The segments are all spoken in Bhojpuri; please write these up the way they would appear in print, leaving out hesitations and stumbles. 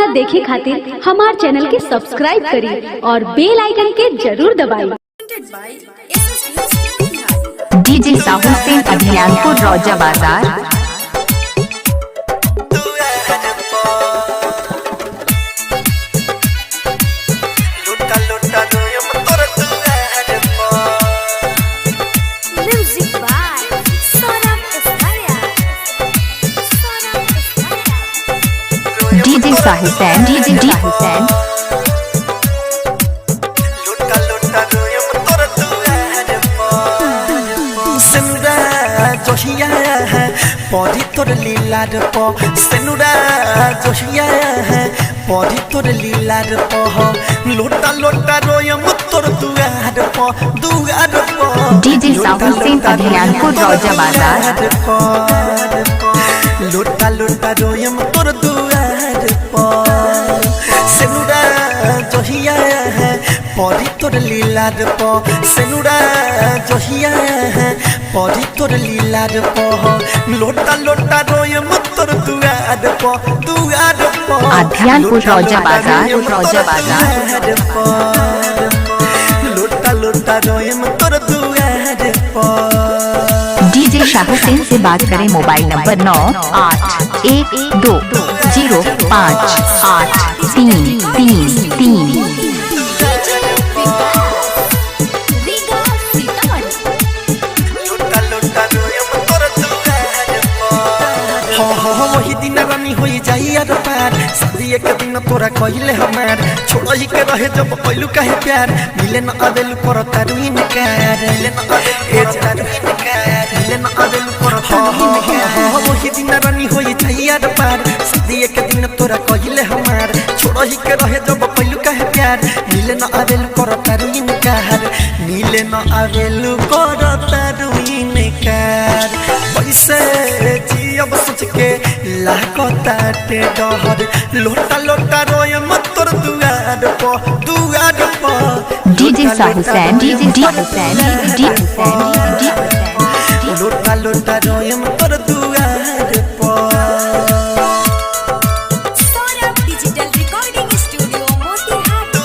गाना देखे खातिर हमार चैनल के सब्सक्राइब करी और बेल आइकन के जरूर दबाई। डीजे साहुल सेन अभियानपुर रौजा बाजार। डीजे साहिल सैन जोशिया है पौधी तोर लीला रो सेनुरा जोशिया है पौधी तोर लीला रो लोटा लोटा रोयम तोर दुआर पो डीजे साहुल सेन अभियानपुर रौजा बाजार। लोटा लोटा रोयम तोर दुआर पो सेनुरा जोशिया है पौधी तोर लीला रो सेनुरा जोशिया है पौधी तोर लीला रो लोटा लोटा रोयम तोर दुआर पो अभियानपुर रौजा बाजार। लोटा लोटा रोयम तोर दुआर पो। डीजे साहुल सेन से बात करें मोबाइल नंबर 9812058333। वही दिन रानी होई जाई यार पार शादी एक दिन तोरा कहले हमार छोड़ ही के रहे जब पहलू कहे प्यार मिले न आवेलू कर तारू इनकार मिले न आवेलू कर वही दिन रानी होई जाई यार पार शादी एक दिन तोरा कहले हमार छोड़ ही के रहे जब पहलू कहे प्यार मिले न आवेलू कर तारू इनकार मिले न आवेलू कर तारू इनकार पैसे अब सोच के लाकताटे डहर लोटा लोटा रोयम तोर दुआर पो डीजे साहुल सैन लोटा लोटा रोयम तोर दुआर पो। डिजिटल रिकॉर्डिंग स्टूडियो मोतिहारी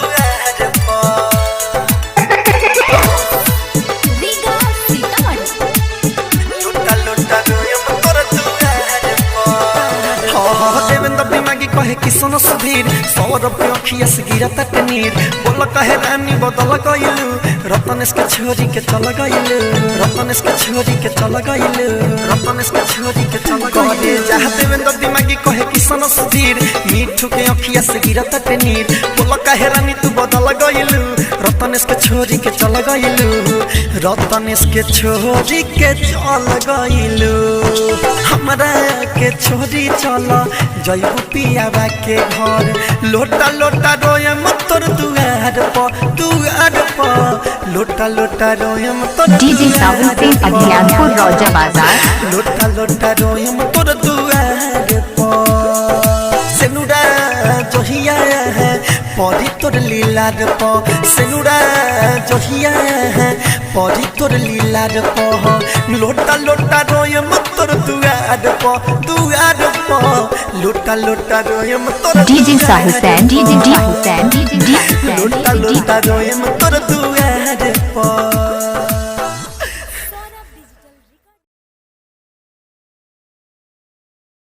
लोटा लोटा रोयम तोर दुआर देवेंद्र दिमागी कहे कि सोनो सुधीर सौरभ के अखिया से गिरा तकनीर बोल कहे रानी बदल गइलू रतनेश के छोरी के चल गइलू रतनेश के छोरी के चल गइलू जहाँ देवेंद्र दिमागी कहे कि सोनो सुधीर मीठू के अखिया से गिरा तकनीर बोल कहे रानी तू बदल गइलू रतनेश के छोरी के चल गइलू रतनेश के छोरी के चल गइलू हमरा के छोरी चल जयबू पियावा के घर लोटा लोटा रोयम तोर दुआर पो लोटा लोटा रोयम तोर डीजे साहुल सेन अभियानपुर रौजा बाजार। लोटा लोटा रोयम तोर दुआर पो सेनुरा जोहिया है पौधी तोर लीला रो सेनुरा जोहिया है पौधी तोर लीला रो लोटा लोटा रोयम तोर दुआर पो लोटा लोटा रोयम तोर डीजे साहुल सैन लोटा लोटा रोयम तोर दुआर पो।